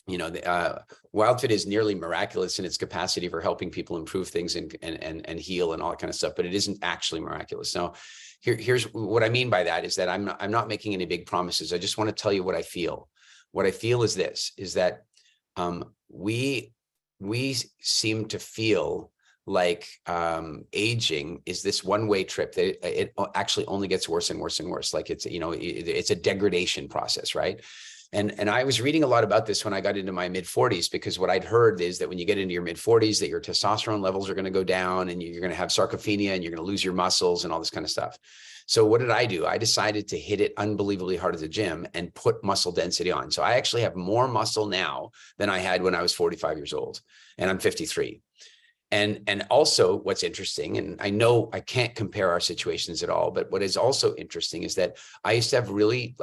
WildFit is nearly miraculous in its capacity for helping people improve things and heal and all that kind of stuff, but it isn't actually miraculous. Now, here's what I mean by that is that I'm not making any big promises. I just want to tell you what I feel. What I feel is this: is that we seem to feel like aging is this one-way trip that it actually only gets worse and worse and worse. Like it's a degradation process, right? And I was reading a lot about this when I got into my mid-40s, because what I'd heard is that when you get into your mid-40s, that your testosterone levels are going to go down and you're going to have sarcopenia and you're going to lose your muscles and all this kind of stuff. So what did I do? I decided to hit it unbelievably hard at the gym and put muscle density on. So I actually have more muscle now than I had when I was 45 years old, and I'm 53. And also what's interesting, and I know I can't compare our situations at all, but what is also interesting is that I used to have really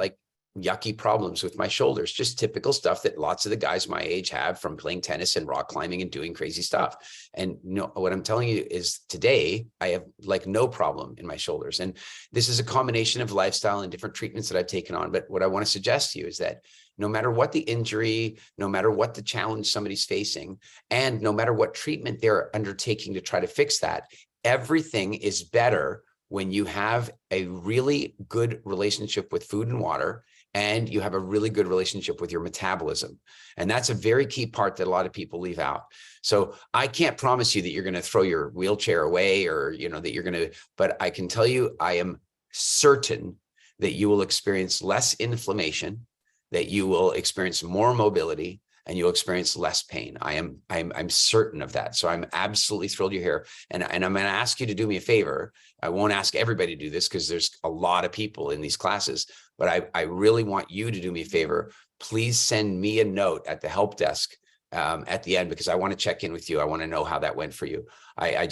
yucky problems with my shoulders, just typical stuff that lots of the guys my age have from playing tennis and rock climbing and doing crazy stuff. And what I'm telling you is today I have no problem in my shoulders. And this is a combination of lifestyle and different treatments that I've taken on. But what I want to suggest to you is that no matter what the injury, no matter what the challenge somebody's facing, and no matter what treatment they're undertaking to try to fix that, everything is better when you have a really good relationship with food and water, and you have a really good relationship with your metabolism. And that's a very key part that a lot of people leave out. So I can't promise you that you're going to throw your wheelchair away or, that you're going to, but I can tell you, I am certain that you will experience less inflammation, that you will experience more mobility, and you'll experience less pain. I'm certain of that. So I'm absolutely thrilled you're here. And I'm going to ask you to do me a favor. I won't ask everybody to do this because there's a lot of people in these classes, but I really want you to do me a favor. Please send me a note at the help desk at the end, because I want to check in with you. I want to know how that went for you. I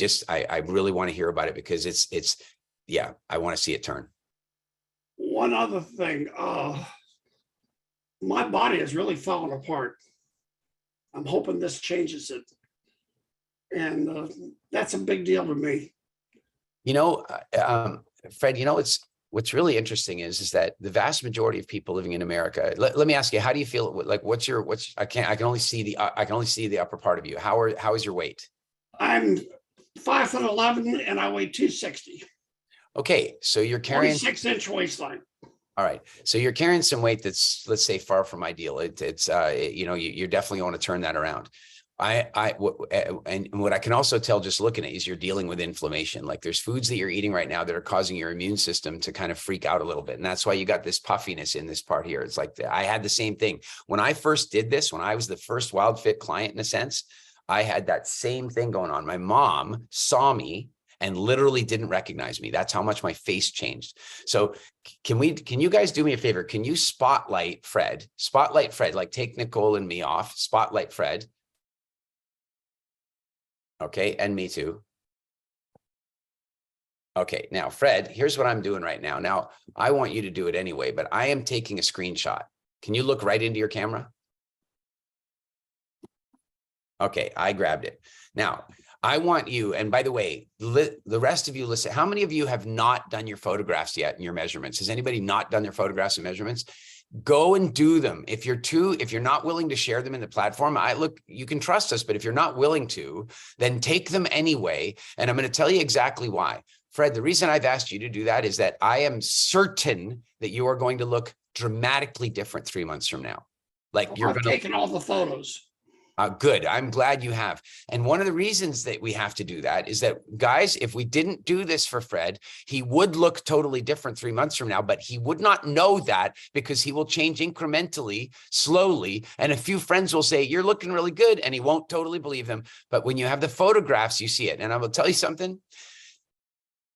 really want to hear about it, because I want to see it turn. One other thing, my body has really fallen apart. I'm hoping this changes it. And that's a big deal to me. Fred, what's really interesting is that the vast majority of people living in America, let me ask you, how do you feel? I can only see the upper part of you. How is your weight? I'm 5'11" and I weigh 260. Okay. So you're carrying 46-inch waistline. All right. So you're carrying some weight that's, let's say, far from ideal. You definitely want to turn that around. And what I can also tell just looking at is you're dealing with inflammation. Like there's foods that you're eating right now that are causing your immune system to kind of freak out a little bit. And that's why you got this puffiness in this part here. It's like, I had the same thing. When I first did this, when I was the first WildFit client, in a sense, I had that same thing going on. My mom saw me and literally didn't recognize me. That's how much my face changed. So can you guys do me a favor? Can you spotlight Fred, like take Nicole and me off, spotlight Fred. Okay. And me too. Okay. Now, Fred, here's what I'm doing right now. Now I want you to do it anyway, but I am taking a screenshot. Can you look right into your camera? Okay. I grabbed it. Now, I want you, and by the way, the rest of you listen, how many of you have not done your photographs yet and your measurements? Has anybody not done their photographs and measurements? Go and do them. If you're not willing to share them in the platform, you can trust us, but if you're not willing to, then take them anyway. And I'm going to tell you exactly why. Fred, the reason I've asked you to do that is that I am certain that you are going to look dramatically different 3 months from now. Like you're taking all the photos. Good. I'm glad you have. And one of the reasons that we have to do that is that, guys, if we didn't do this for Fred, he would look totally different 3 months from now, but he would not know that because he will change incrementally, slowly. And a few friends will say, you're looking really good. And he won't totally believe them. But when you have the photographs, you see it. And I will tell you something.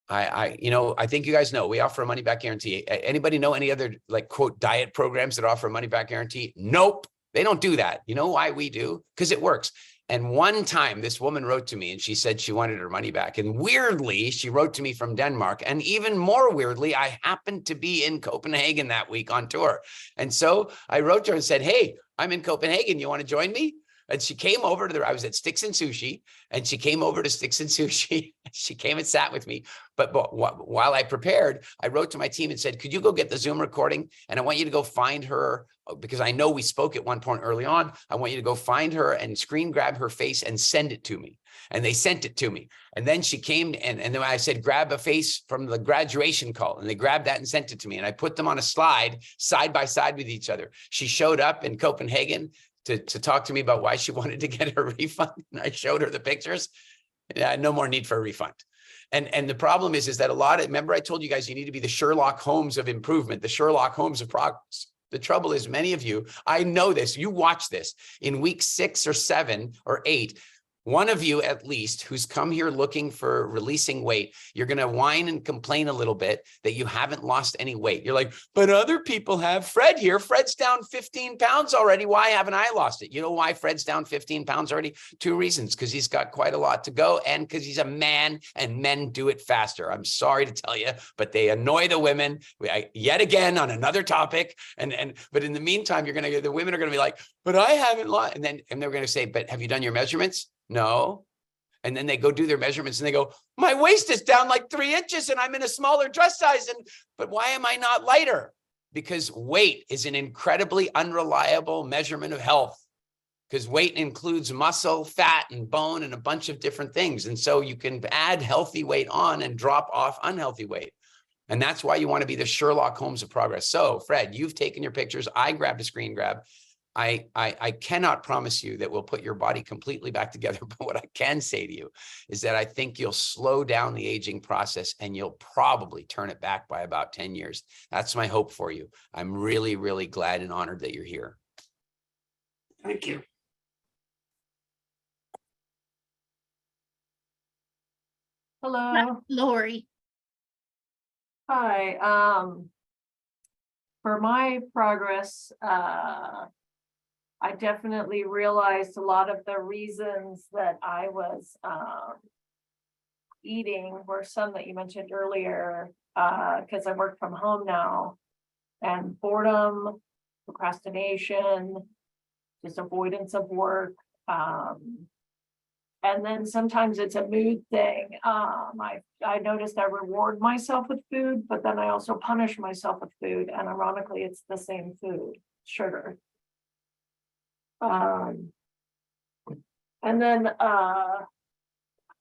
I think you guys know we offer a money back guarantee. Anybody know any other like quote diet programs that offer a money back guarantee? Nope. They don't do that. You know why we do? Because it works. And one time this woman wrote to me and she said she wanted her money back. And weirdly, she wrote to me from Denmark. And even more weirdly, I happened to be in Copenhagen that week on tour. And so I wrote to her and said, hey, I'm in Copenhagen. You want to join me? And she came over to I was at Sticks and Sushi, and she came over to Sticks and Sushi. She came and sat with me. But while I prepared, I wrote to my team and said, could you go get the Zoom recording? And I want you to go find her, because I know we spoke at one point early on. I want you to go find her and screen grab her face and send it to me. And they sent it to me. And then she came and then I said, grab a face from the graduation call. And they grabbed that and sent it to me. And I put them on a slide side by side with each other. She showed up in Copenhagen to talk to me about why she wanted to get her refund. And I showed her the pictures. No more need for a refund. And the problem is that remember I told you guys, you need to be the Sherlock Holmes of improvement, the Sherlock Holmes of progress. The trouble is many of you, I know this, you watch this in week 6 or 7 or 8, one of you at least who's come here looking for releasing weight, you're going to whine and complain a little bit that you haven't lost any weight. You're like, but other people have. Fred here, Fred's down 15 pounds already. Why haven't I lost it? You know why Fred's down 15 pounds already? 2 reasons, because he's got quite a lot to go and because he's a man and men do it faster. I'm sorry to tell you, but they annoy the women yet again on another topic. But in the meantime, the women are going to be like, but I haven't lost. And they're going to say, but have you done your measurements? No. And then they go do their measurements and they go, my waist is down like 3 inches and I'm in a smaller dress size. But why am I not lighter? Because weight is an incredibly unreliable measurement of health, because weight includes muscle, fat, and bone, and a bunch of different things. And so you can add healthy weight on and drop off unhealthy weight. And that's why you want to be the Sherlock Holmes of progress. So Fred, you've taken your pictures. I grabbed a screen grab. I cannot promise you that we'll put your body completely back together. But what I can say to you is that I think you'll slow down the aging process and you'll probably turn it back by about 10 years. That's my hope for you. I'm really, really glad and honored that you're here. Thank you. Hello. Lori. Hi. For my progress, I definitely realized a lot of the reasons that I was eating were some that you mentioned earlier, because I work from home now, and boredom, procrastination, just avoidance of work. And then sometimes it's a mood thing. I noticed I reward myself with food, but then I also punish myself with food. And ironically, it's the same food, sugar. And then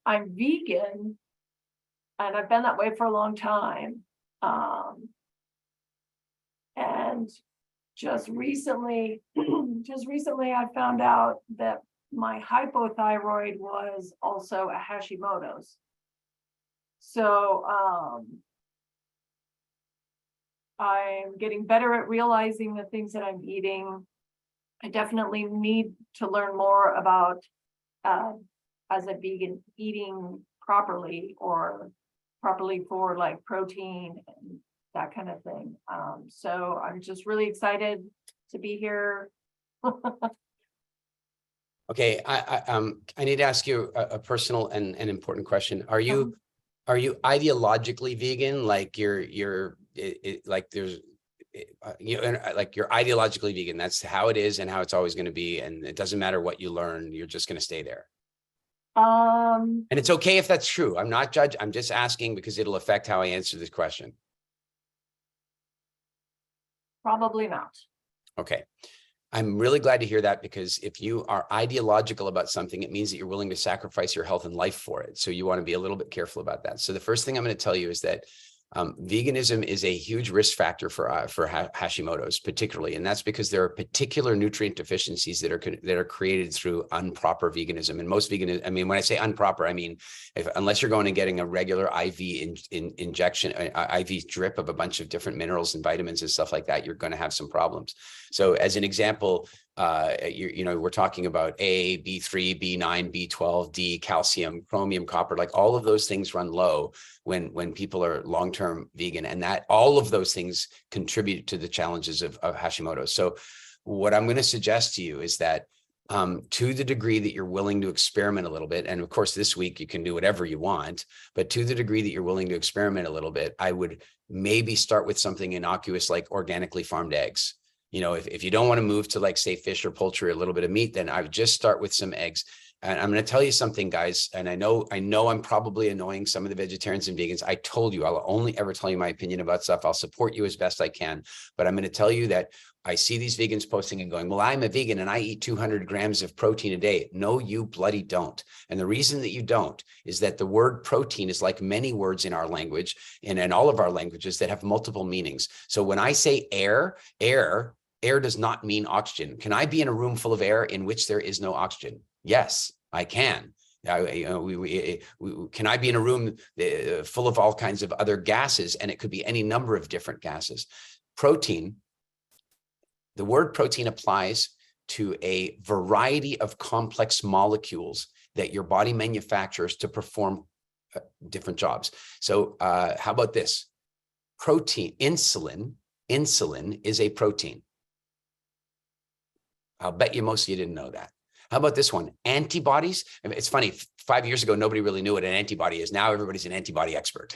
I'm vegan, and I've been that way for a long time. And just recently I found out that my hypothyroid was also a Hashimoto's. So I'm getting better at realizing the things that I'm eating. I definitely need to learn more about as a vegan eating properly, or properly for like protein and that kind of thing. So I'm just really excited to be here. Okay, I need to ask you a personal and an important question. Are you ideologically vegan? Like like there's like you're ideologically vegan. That's how it is and how it's always going to be, and it doesn't matter what you learn. You're just going to stay there. And it's okay if that's true. I'm not judging. I'm just asking because it'll affect how I answer this question. Probably not. Okay. I'm really glad to hear that, because if you are ideological about something, it means that you're willing to sacrifice your health and life for it. So you want to be a little bit careful about that. So the first thing I'm going to tell you is that Veganism is a huge risk factor for Hashimoto's particularly, and that's because there are particular nutrient deficiencies that are created through improper veganism. And most veganism, I mean, when I say improper, I mean unless you're going and getting a regular IV injection, IV drip of a bunch of different minerals and vitamins and stuff like that, you're going to have some problems. So, as an example, you know, we're talking about A, B3, B9, B12, D, calcium, chromium, copper, like all of those things run low when people are long-term vegan, and that all of those things contribute to the challenges of Hashimoto's. So what I'm going to suggest to you is that to the degree that you're willing to experiment a little bit, and of course this week you can do whatever you want, but to the degree that you're willing to experiment a little bit, I would maybe start with something innocuous like organically farmed eggs. You know, if you don't want to move to, like, say, fish or poultry, or a little bit of meat, then I would just start with some eggs. And I'm going to tell you something, guys, and I know I'm probably annoying some of the vegetarians and vegans. I told you, I'll only ever tell you my opinion about stuff. I'll support you as best I can, but I'm going to tell you that I see these vegans posting and going, well, I'm a vegan and I eat 200 grams of protein a day. No, you bloody don't. And the reason that you don't is that the word protein is like many words in our language and in all of our languages that have multiple meanings. So when I say air does not mean oxygen. Can I be in a room full of air in which there is no oxygen? Yes, I can. Can I be in a room full of all kinds of other gases? And it could be any number of different gases. Protein, the word protein applies to a variety of complex molecules that your body manufactures to perform different jobs. So how about this? Protein, insulin is a protein. I'll bet you most of you didn't know that. How about this one? Antibodies. It's funny, 5 years ago, nobody really knew what an antibody is. Now everybody's an antibody expert.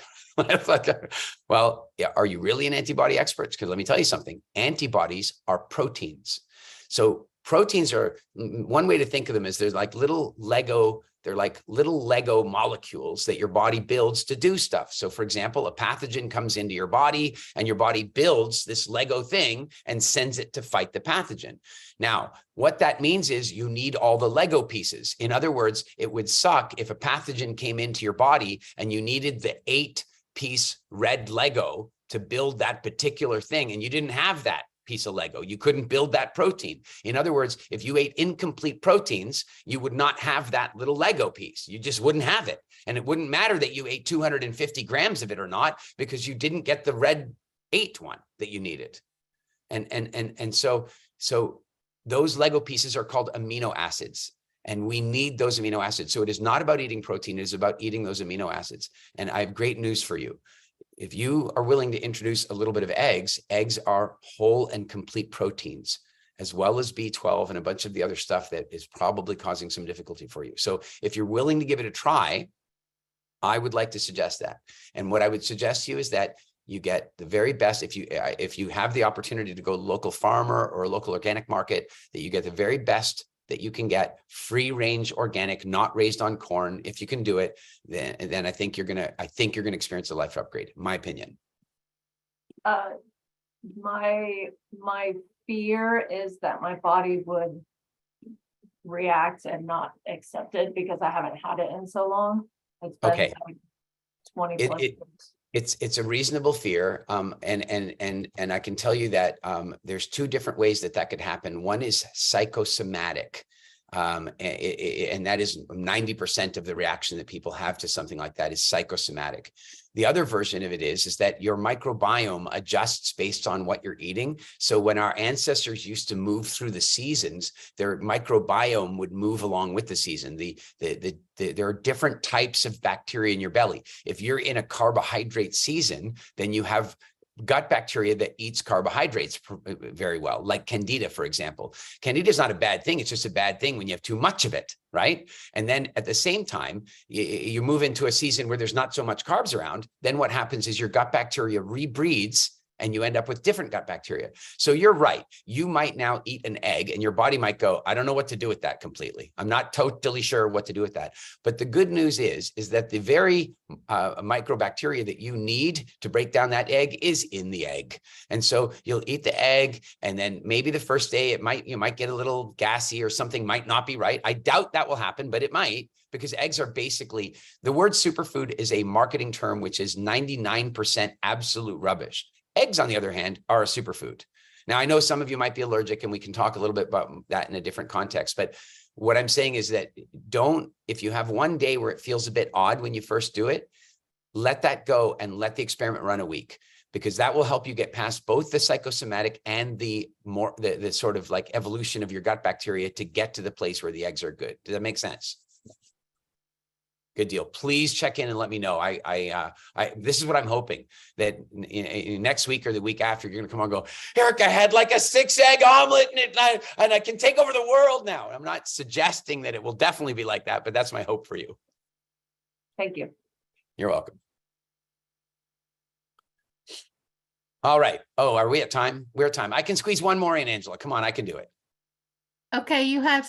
Well, yeah, are you really an antibody expert? Because let me tell you something. Antibodies are proteins. So proteins are, one way to think of them is they're like little Lego molecules that your body builds to do stuff. So for example, a pathogen comes into your body and your body builds this Lego thing and sends it to fight the pathogen. Now, what that means is you need all the Lego pieces. In other words, it would suck if a pathogen came into your body and you needed the 8-piece red Lego to build that particular thing, and you didn't have that piece of Lego. You couldn't build that protein. In other words, if you ate incomplete proteins, you would not have that little Lego piece. You just wouldn't have it. And it wouldn't matter that you ate 250 grams of it or not, because you didn't get the red 8 one that you needed. And so those Lego pieces are called amino acids. And we need those amino acids. So it is not about eating protein. It is about eating those amino acids. And I have great news for you. If you are willing to introduce a little bit of eggs are whole and complete proteins, as well as B12 and a bunch of the other stuff that is probably causing some difficulty for you. So if you're willing to give it a try, I would like to suggest that. And what I would suggest to you is that you get the very best, if you have the opportunity to go local farmer or a local organic market, that you get the very best that you can get, free range organic, not raised on corn. If you can do it, then I think you're gonna experience a life upgrade, in my opinion. My fear is that my body would react and not accept it because I haven't had it in so long. It's been Okay. 20 plus years. It's a reasonable fear, and I can tell you that there's 2 different ways that could happen. One is psychosomatic, and that is 90% of the reaction that people have to something like that is psychosomatic. The other version of it is that your microbiome adjusts based on what you're eating. So when our ancestors used to move through the seasons, their microbiome would move along with the season. There are different types of bacteria in your belly. If you're in a carbohydrate season, then you have gut bacteria that eats carbohydrates very well, like Candida, for example. Candida is not a bad thing. It's just a bad thing when you have too much of it, right? And then at the same time, you move into a season where there's not so much carbs around. Then what happens is your gut bacteria rebreeds and you end up with different gut bacteria. So you're right. You might now eat an egg and your body might go, I don't know what to do with that completely. I'm not totally sure what to do with that. But the good news is that the very microbacteria that you need to break down that egg is in the egg. And so you'll eat the egg, and then maybe the first day you might get a little gassy or something might not be right. I doubt that will happen, but it might. because eggs are basically, the word superfood is a marketing term, which is 99% absolute rubbish. Eggs, on the other hand, are a superfood. Now, I know some of you might be allergic, and we can talk a little bit about that in a different context, but what I'm saying is that if you have one day where it feels a bit odd when you first do it, let that go and let the experiment run a week, because that will help you get past both the psychosomatic and the sort of like evolution of your gut bacteria to get to the place where the eggs are good. Does that make sense? Good deal. Please check in and let me know. This is what I'm hoping, that in next week or the week after, you're going to come on and go, Eric, I had like a 6-egg omelet and I can take over the world now. I'm not suggesting that it will definitely be like that, but that's my hope for you. Thank you. You're welcome. All right. Oh, are we at time? We're at time. I can squeeze one more in, Angela. Come on, I can do it. Okay, you have,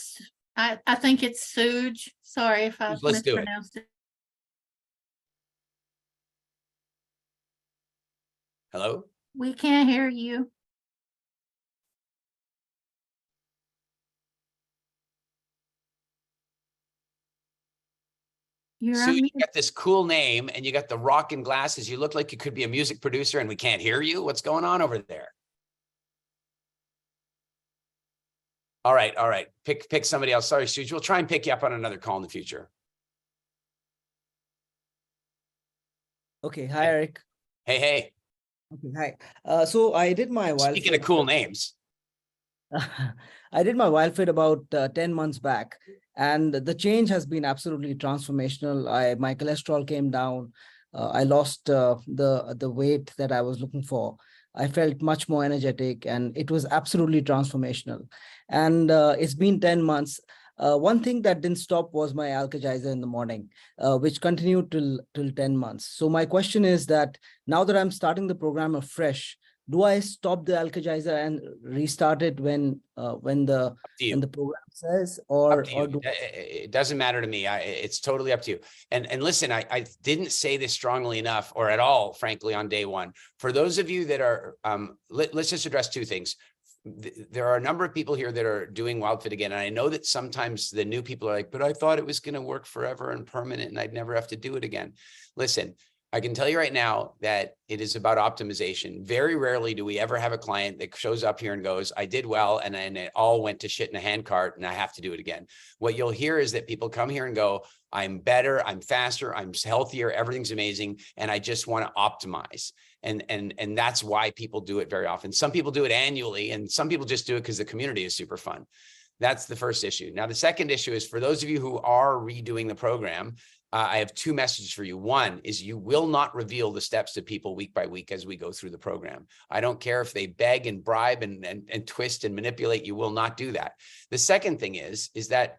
I think it's Suge. Sorry if I Let's do it. mispronounced it. Hello? We can't hear you. You're Sue, on you mute. got this cool name and you got the rockin' glasses. You look like you could be a music producer and we can't hear you. What's going on over there? All right. All right. Pick somebody else. Sorry, Sue. We'll try and pick you up on another call in the future. Okay. Hi, Eric. Hey, hey. Okay. Hi. So I did my wild Speaking of cool names. I did my wild fit about 10 months back, and the change has been absolutely transformational. My cholesterol came down. I lost the weight that I was looking for. I felt much more energetic, and it was absolutely transformational. And it's been 10 months. One thing that didn't stop was my Alka-Geyser in the morning, which continued till 10 months. So my question is that now that I'm starting the program afresh, do I stop the Alka-Geyser and restart it when the program says, or do it doesn't matter to me. It's totally up to you. And listen, I didn't say this strongly enough or at all, frankly, on day one. For those of you that are, let's just address two things. There are a number of people here that are doing WildFit again. And I know that sometimes the new people are like, but I thought it was going to work forever and permanent and I'd never have to do it again. Listen, I can tell you right now that it is about optimization. Very rarely do we ever have a client that shows up here and goes, I did well, and then it all went to shit in a handcart and I have to do it again. What you'll hear is that people come here and go, I'm better, I'm faster, I'm healthier, everything's amazing, and I just want to optimize. And that's why people do it very often. Some people do it annually, and some people just do it because the community is super fun. That's the first issue. Now, the second issue is for those of you who are redoing the program, I have two messages for you. One is you will not reveal the steps to people week by week as we go through the program. I don't care if they beg and bribe and twist and manipulate, you will not do that. The second thing is that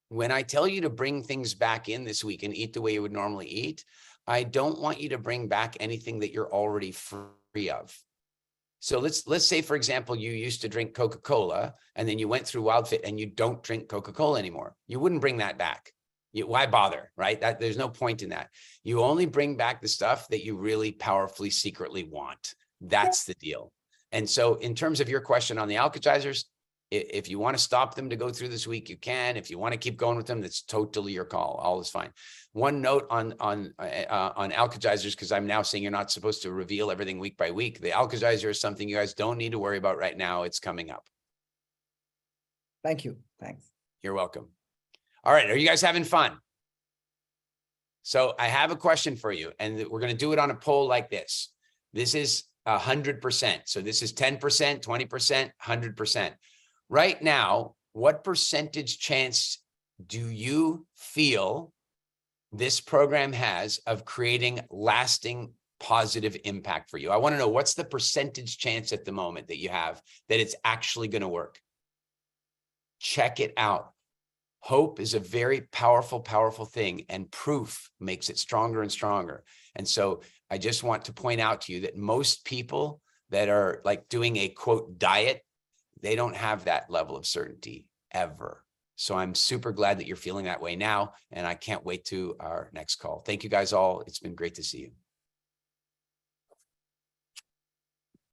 when I tell you to bring things back in this week and eat the way you would normally eat, I don't want you to bring back anything that you're already free of. So let's say, for example, you used to drink Coca-Cola and then you went through WildFit and you don't drink Coca-Cola anymore. You wouldn't bring that back. Why bother, right? There's no point in that. You only bring back the stuff that you really powerfully secretly want. That's the deal. And so in terms of your question on the Alka-Geysers, if you want to stop them to go through this week, you can. If you want to keep going with them, that's totally your call. All is fine. One note on Alka-Geysers, because I'm now saying you're not supposed to reveal everything week by week. The Alka-Geyser is something you guys don't need to worry about right now. It's coming up. Thank you. Thanks. You're welcome. All right. Are you guys having fun? So I have a question for you, and we're going to do it on a poll like this. This is 100%. So this is 10%, 20%, 100%. Right now, what percentage chance do you feel this program has of creating lasting positive impact for you? I want to know, what's the percentage chance at the moment that you have that it's actually going to work? Check it out. Hope is a very powerful, powerful thing, and proof makes it stronger and stronger. And so I just want to point out to you that most people that are like doing a quote diet, they don't have that level of certainty ever. So I'm super glad that you're feeling that way now, and I can't wait to our next call. Thank you guys all. It's been great to see you.